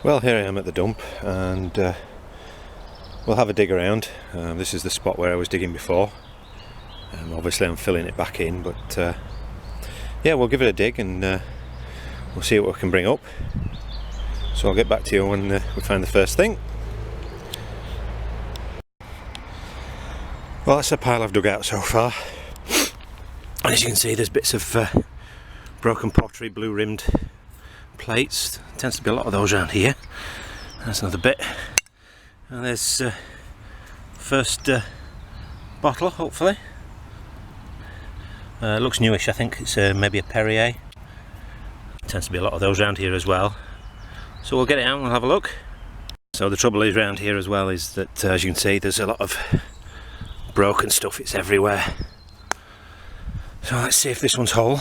Well, here I am at the dump, and we'll have a dig around. This is the spot where I was digging before. Obviously I'm filling it back in, but yeah, we'll give it a dig and we'll see what we can bring up. So I'll get back to you when we find the first thing. Well, that's a pile I've dug out so far. And as you can see, there's bits of broken pottery, blue rimmed plates. There tends to be a lot of those around here. That's another bit. And there's first bottle, hopefully. Looks newish, I think. It's maybe a Perrier. Tends to be a lot of those around here as well. So we'll get it out and we'll have a look. So the trouble is around here as well is that, as you can see, there's a lot of broken stuff. It's everywhere. So let's see if this one's whole.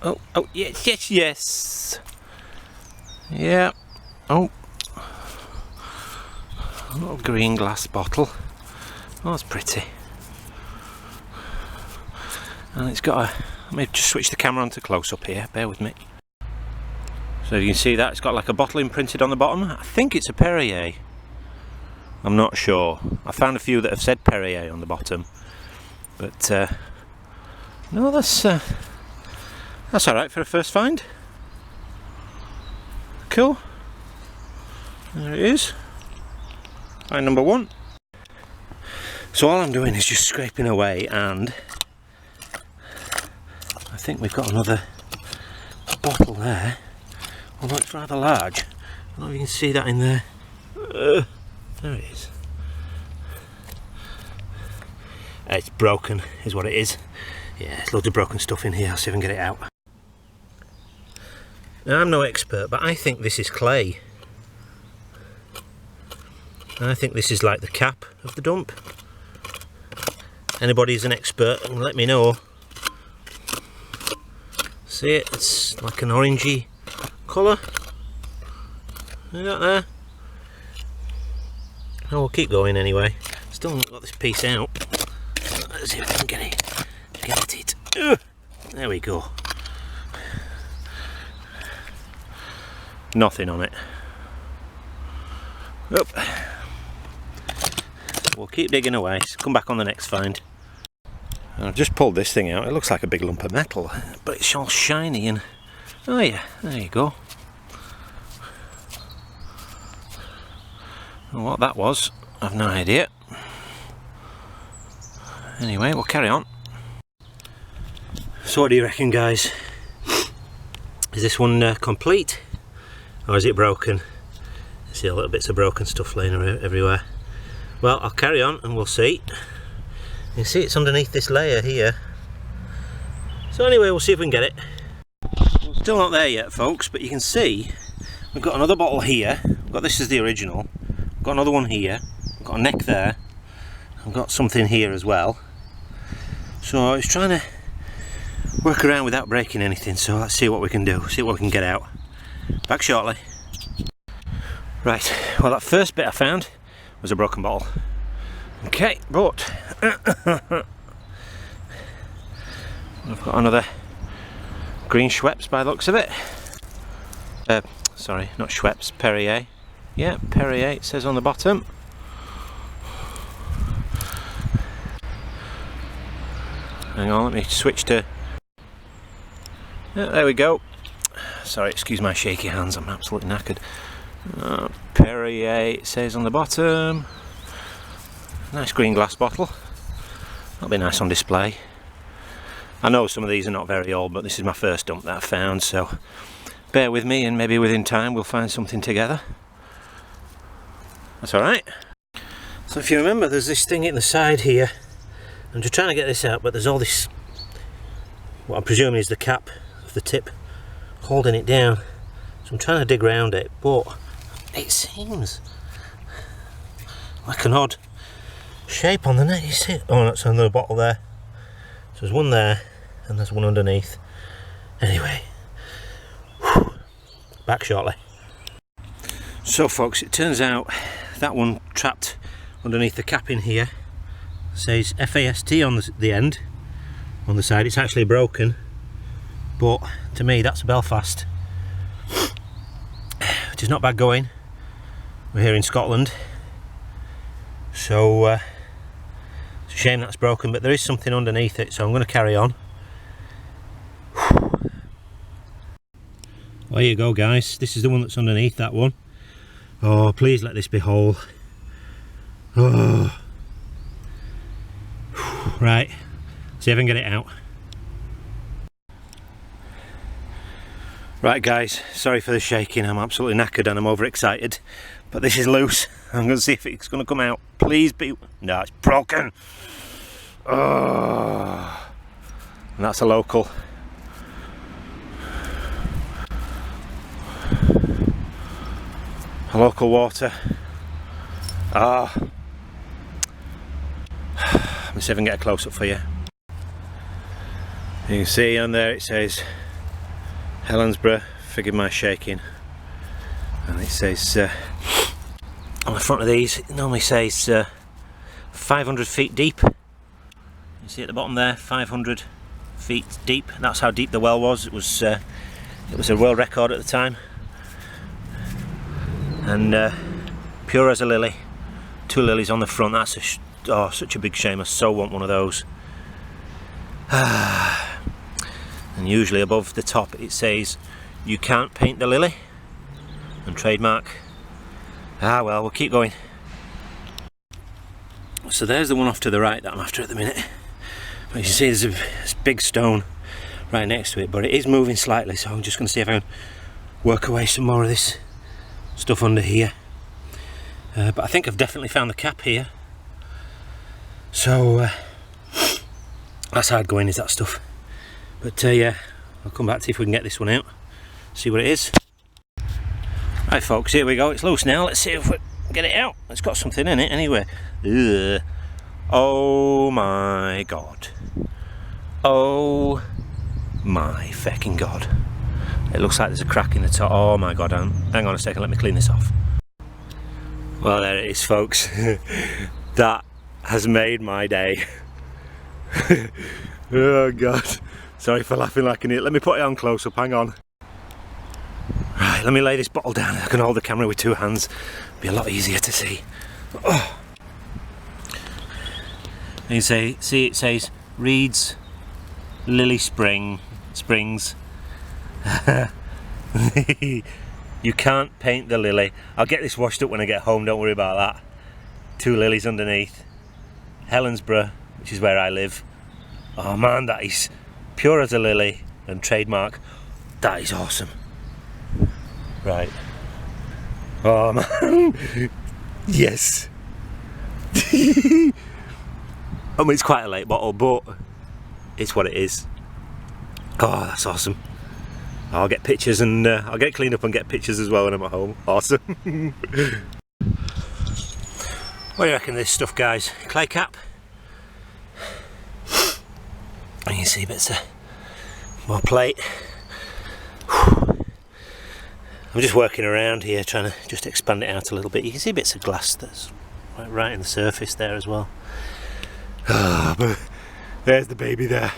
Oh, yes. Yeah. Oh. A little green glass bottle. Oh, that's pretty. And it's got a... Let me just switch the camera on to close up here. Bear with me. So you can see that it's got like a bottle imprinted on the bottom. I think it's a Perrier. I'm not sure. I found a few that have said Perrier on the bottom. But no, that's alright for a first find. Cool. There it is. Find number one. So all I'm doing is just scraping away, and I think we've got another bottle there. Although it's rather large. I don't know if you can see that in there. There it is. It's broken, is what it is. Yeah, there's loads of broken stuff in here. I'll see if I can get it out. Now, I'm no expert, but I think this is clay. I think this is like the cap of the dump. Anybody who's an expert, let me know. See it? It's like an orangey colour. See that there? Oh, we'll keep going anyway. Still haven't got this piece out. Let's see if I can get it. There we go. Nothing on it. Up. We'll keep digging away. Come back on the next find. And I've just pulled this thing out. It looks like a big lump of metal, but it's all shiny and... Oh yeah, there you go. And what that was, I've no idea. Anyway, we'll carry on. So what do you reckon, guys? Is this one complete? Or is it broken? I see a little bits of broken stuff laying everywhere. Well, I'll carry on and we'll see. You can see it's underneath this layer here. So anyway, we'll see if we can get it. Still not there yet, folks, but you can see we've got another bottle here. We've got this is the original. We've got another one here. We've got a neck there. I've got something here as well. So I was trying to work around without breaking anything, so let's see what we can do, see what we can get out. Back shortly. Right, well, that first bit I found was a broken bottle. Okay, but I've got another green Schweppes by the looks of it. Sorry, not Schweppes, Perrier. Yeah, Perrier, it says on the bottom. Hang on, let me switch to... Yeah, there we go. Sorry, excuse my shaky hands, I'm absolutely knackered. Perrier, it says on the bottom. Nice green glass bottle. That'll be nice on display. I know some of these are not very old, but this is my first dump that I found, so bear with me and maybe within time we'll find something together. That's alright. So if you remember, there's this thing in the side here. I'm just trying to get this out, but there's all this, what I'm presuming is the cap of the tip holding it down. So I'm trying to dig around it, but it seems like an odd shape on the net. You see it? Oh, that's another bottle there. So there's one there and there's one underneath. Anyway, whew, back shortly. So folks, it turns out that one trapped underneath the cap in here says FAST on the end, on the side. It's actually broken, but to me that's Belfast. water's not bad going. We're here in Scotland, so it's a shame that's broken, but there is something underneath it, so I'm going to carry on. There you go, guys, this is the one that's underneath that one. Oh, please let this be whole. Oh. Right, see if I can get it out. Right guys, sorry for the shaking, I'm absolutely knackered and I'm overexcited, but this is loose. I'm going to see if it's going to come out. Please be... No, it's broken. Oh. And that's a local. A local water. Ah. Let me see if I can get a close up for you. You can see on there it says Helensburgh, forgive my shaking, and it says on the front of these it normally says 500 feet deep. You see at the bottom there, 500 feet deep. That's how deep the well was. It was a world record at the time, and pure as a lily. 2 lilies on the front. That's oh, such a big shame. I so want one of those. And usually above the top it says you can't paint the lily, and trademark. Ah well, we'll keep going. So there's the one off to the right that I'm after at the minute. But you can see there's a big stone right next to it, but it is moving slightly, so I'm just going to see if I can work away some more of this stuff under here. But I think I've definitely found the cap here. So that's hard going, is that stuff. But yeah, I'll come back to see if we can get this one out, see what it is. Right folks, here we go, it's loose now. Let's see if we can get it out. It's got something in it anyway. Ugh. Oh my god. Oh my fecking god. It looks like there's a crack in the top. Oh my god, hang on a second, let me clean this off. Well, there it is folks. That has made my day. Oh god. Sorry for laughing like an idiot. Let me put it on close up, hang on. Right, let me lay this bottle down. I can hold the camera with 2 hands. It'll be a lot easier to see. Oh. You see it says Reeds Lily Springs. You can't paint the lily. I'll get this washed up when I get home, don't worry about that. 2 lilies underneath. Helensburgh, which is where I live. Oh man, that is pure as a lily and trademark. That is awesome. Right. Oh man. Yes. I mean, it's quite a late bottle, but it's what it is. Oh, that's awesome. I'll get pictures, and I'll get cleaned up and get pictures as well when I'm at home. Awesome. What do you reckon of this stuff, guys? Clay cap. And you see bits of more plate. I'm just working around here trying to just expand it out a little bit. You can see bits of glass that's right in the surface there as well. Oh, but there's the baby there.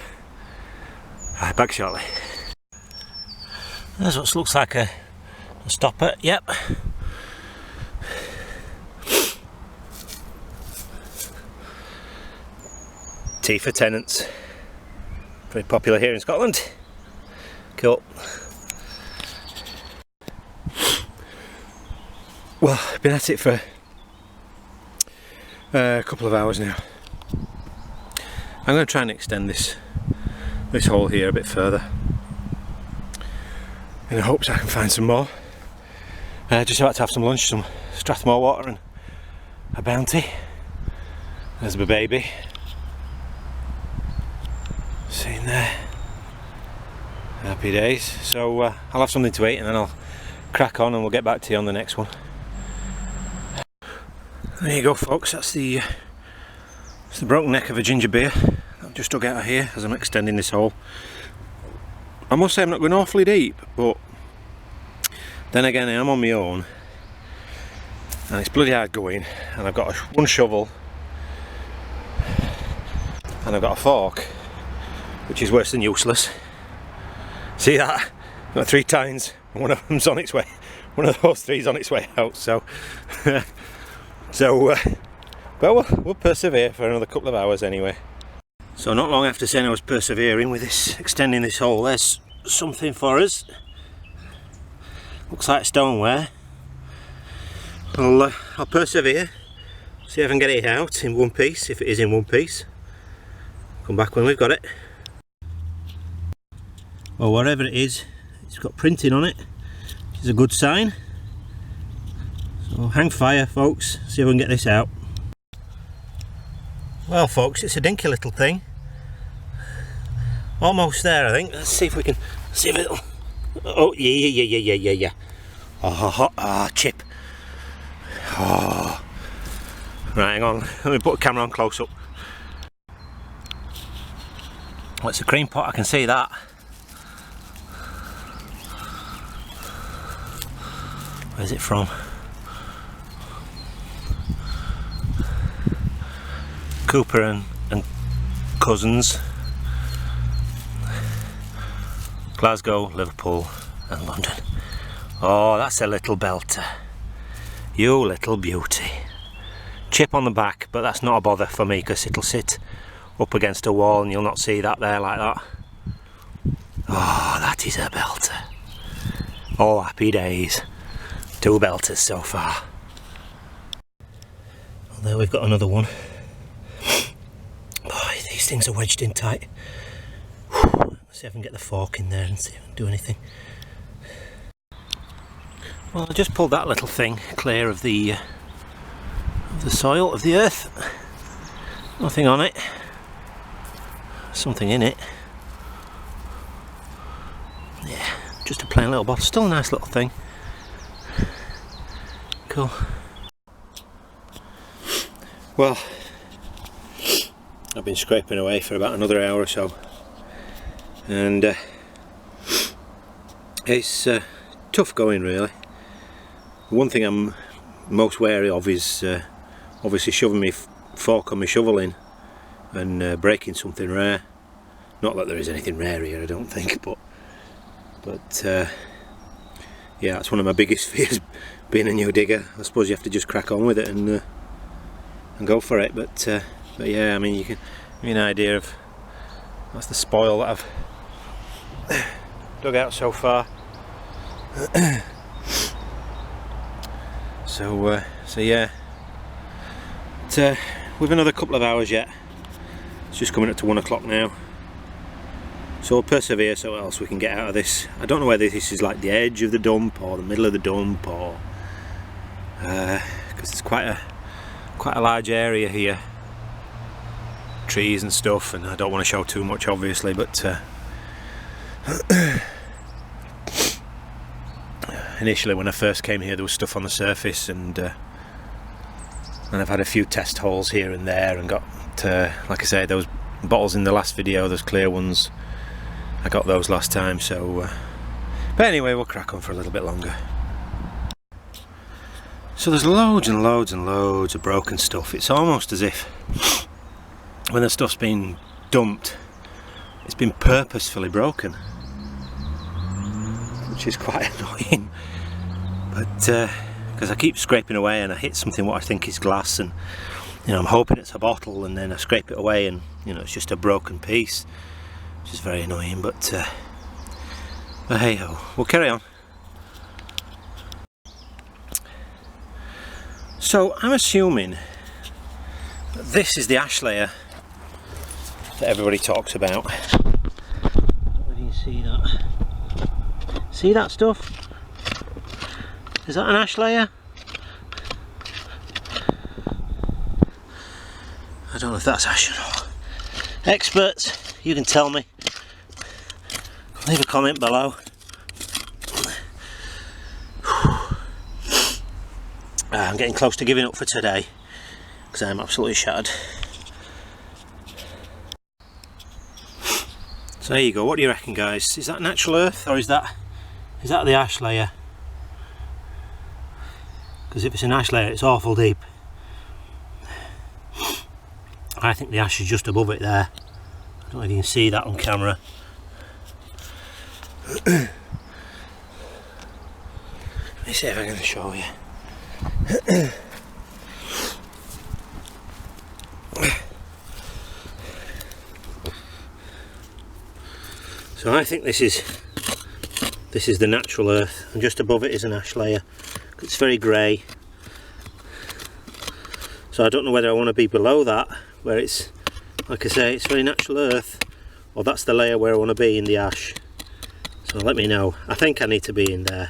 Right, back shortly. There's what looks like a stopper, yep. Tea for tenants. Very popular here in Scotland. Cool. Well, I've been at it for a couple of hours now. I'm going to try and extend this hole here a bit further in hopes I can find some more. Just about to have some lunch, some Strathmore water and a Bounty. There's my baby. Sitting there. Happy days. So I'll have something to eat and then I'll crack on and we'll get back to you on the next one. There you go folks, that's the broken neck of a ginger beer I've just dug out of here as I'm extending this hole. I must say I'm not going awfully deep, but then again I am on my own and it's bloody hard going, and I've got one shovel and I've got a fork which is worse than useless. See that? I've got 3 tines and one of them's on its way one of those three's on its way out. So, but we'll persevere for another couple of hours anyway. So not long after saying I was persevering with this, extending this hole, there's something for us. Looks like stoneware. I'll persevere, see if I can get it out in one piece, if it is in one piece. Come back when we've got it. Well, whatever it is, it's got printing on it, which is a good sign. So hang fire, folks, see if we can get this out. Well, folks, it's a dinky little thing. Almost there, I think. Let's see if we can, see if it'll... Oh, yeah. Oh, chip. Oh. Right, hang on. Let me put the camera on close up. Well, it's a cream pot, I can see that. Where's it from? Cooper and Cousins. Glasgow, Liverpool and London. Oh, that's a little belter. You little beauty. Chip on the back, but that's not a bother for me because it'll sit up against a wall and you'll not see that there like that. Oh, that is a belter. Oh, happy days. 2 belters so far. Well, there we've got another one. Oh, these things are wedged in tight. Let's see if I can get the fork in there and see if I can do anything. Well, I just pulled that little thing clear of the soil, of the earth. Nothing on it. Something in it. Yeah, just a plain little bottle. Still a nice little thing. Cool. Well, I've been scraping away for about another hour or so, and it's tough going really. One thing I'm most wary of is obviously shoving my fork on my shovel in and breaking something rare. Not that there is anything rare here, I don't think, but yeah, that's one of my biggest fears, being a new digger. I suppose you have to just crack on with it and go for it. But yeah, I mean, you can give me an idea of that's the spoil that I've dug out so far. So yeah, we've another couple of hours yet. It's just coming up to 1 o'clock now. So we'll persevere so what else we can get out of this. I don't know whether this is like the edge of the dump or the middle of the dump, or because it's quite a large area here, trees and stuff, and I don't want to show too much obviously, but initially when I first came here there was stuff on the surface, and I've had a few test holes here and there and got like I say, those bottles in the last video, those clear ones, I got those last time. So but anyway, we'll crack on for a little bit longer. So there's loads and loads and loads of broken stuff. It's almost as if when the stuff's been dumped, it's been purposefully broken, which is quite annoying. But because I keep scraping away and I hit something what I think is glass, and you know, I'm hoping it's a bottle, and then I scrape it away and you know, it's just a broken piece, which is very annoying. But hey ho, we'll carry on. So I'm assuming that this is the ash layer that everybody talks about. Where do you see that? See that stuff? Is that an ash layer? I don't know if that's ash or not. Experts, you can tell me. Leave a comment below. I'm getting close to giving up for today because I'm absolutely shattered. So there you go. What do you reckon, guys? Is that natural earth, or is that the ash layer? Because if it's an ash layer, it's awful deep. I think the ash is just above it there. I don't know if you can see that on camera. Let me see if I can show you. So I think this is the natural earth, and just above it is an ash layer. It's very grey, so I don't know whether I want to be below that, where it's, like I say, it's very natural earth, or that's the layer where I want to be in the ash. So let me know. I think I need to be in there.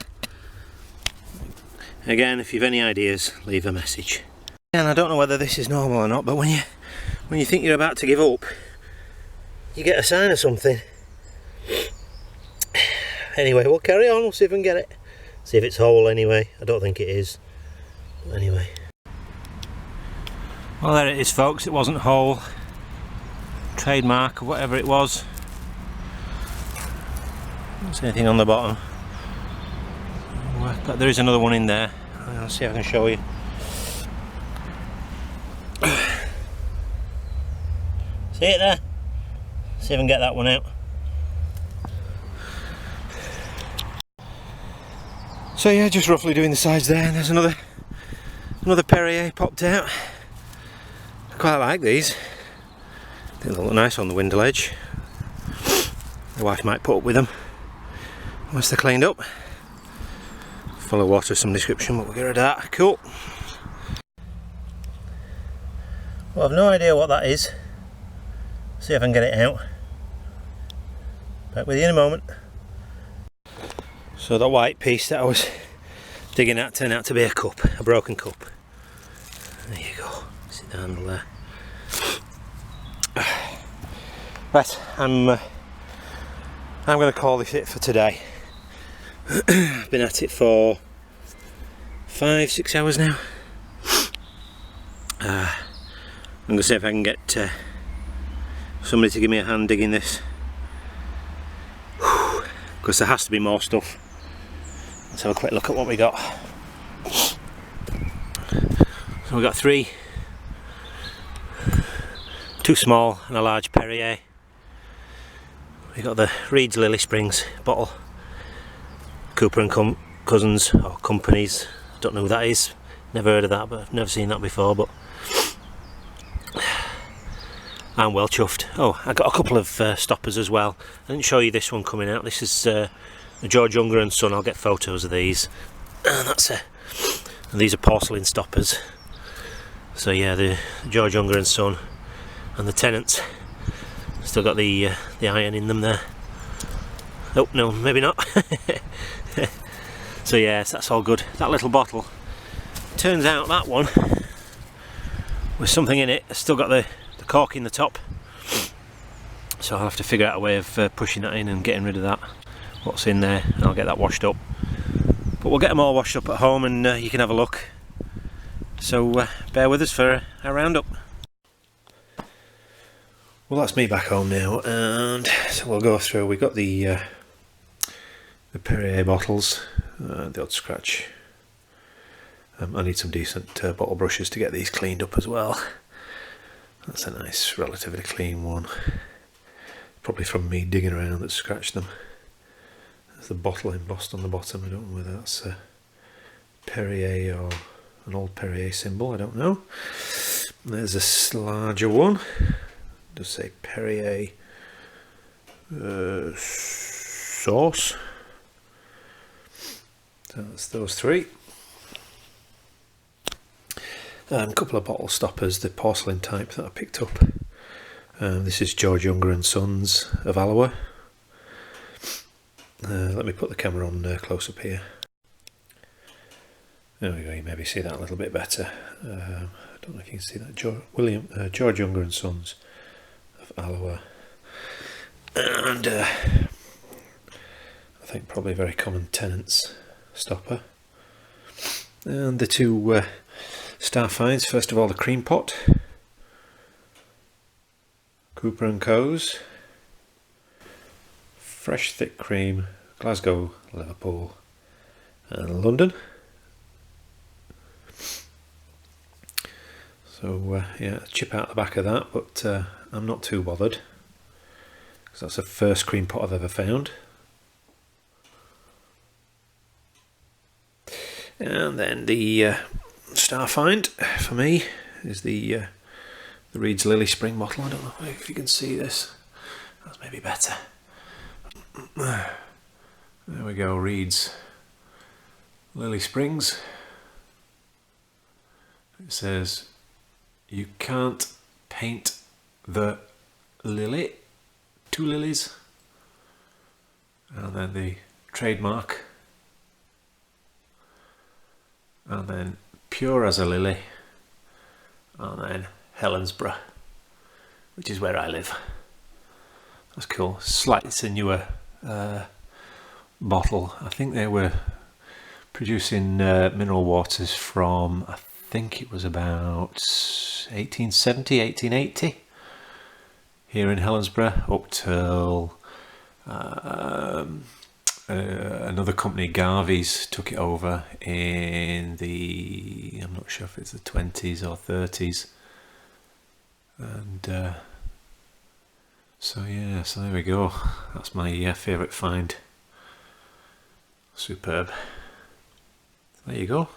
Again, if you've any ideas, leave a message. And I don't know whether this is normal or not, but when you think you're about to give up, you get a sign of something. Anyway, we'll carry on, we'll see if we can get it. See if it's whole anyway. I don't think it is. But anyway. Well, there it is, folks. It wasn't whole. Trademark or whatever it was. Don't see anything on the bottom. But there is another one in there. I'll see if I can show you. See it there? See if I can get that one out. So yeah, just roughly doing the sides there, and there's another Perrier popped out. I quite like these. They look nice on the window ledge. The wife might put up with them once they're cleaned up. Full of water, some description, but we'll get rid of that. Cool. Well, I've no idea what that is. See if I can get it out. Back with you in a moment. So that white piece that I was digging at turned out to be a cup, a broken cup. There you go. See the handle there. Right, I'm going to call this it for today. I've been at it for 5-6 hours now. I'm going to see if I can get somebody to give me a hand digging this, because there has to be more stuff. Let's have a quick look at what we got. So we've got two small and a large Perrier. We've got the Reed's Lily Springs bottle. Cooper and Cousins, or Companies. Don't know who that is. Never heard of that, but I've never seen that before. But I'm well chuffed. Oh, I got a couple of stoppers as well. I didn't show you this one coming out. This is the George Younger and Son. I'll get photos of these. And these are porcelain stoppers. So yeah, the George Younger and Son, and the Tenants. Still got the iron in them there. Oh no, maybe not. So yes, that's all good. That little bottle, turns out that one with something in it. It's still got the cork in the top, so I'll have to figure out a way of pushing that in and getting rid of that, what's in there, and I'll get that washed up. But we'll get them all washed up at home, and you can have a look. So bear with us for a roundup. Well, that's me back home now, and so we'll go through. We've got the Perrier bottles, the odd scratch. I need some decent bottle brushes to get these cleaned up as well. That's a nice, relatively clean one. Probably from me digging around that scratched them. There's the bottle embossed on the bottom. I don't know whether that's a Perrier or an old Perrier symbol. I don't know. There's a larger one. It does say Perrier sauce. So that's those three. And a couple of bottle stoppers, the porcelain type that I picked up. This is George Younger and Sons of Alloa. Let me put the camera on close up here. There we go, you maybe see that a little bit better. I don't know if you can see that. George Younger and Sons of Alloa. And I think probably a very common Tenants stopper. And the two Star finds, first of all the cream pot, Cooper and Co.'s, fresh thick cream, Glasgow, Liverpool and London. So yeah, chip out the back of that, but I'm not too bothered, because that's the first cream pot I've ever found. And then the star find for me is the Reed's Lily Spring bottle. I don't know if you can see this. That's maybe better. There we go, Reed's Lily Springs. It says, "You can't paint the lily." 2 lilies. And then the trademark. And then pure as a lily. And then Helensburgh, which is where I live. That's cool. It's a newer bottle. I think they were producing mineral waters from, I think it was about 1870, 1880 here in Helensburgh, up till another company, Garvey's, took it over in the, I'm not sure if it's the 20s or 30s. And so yeah, so there we go. That's my favourite find. Superb. There you go.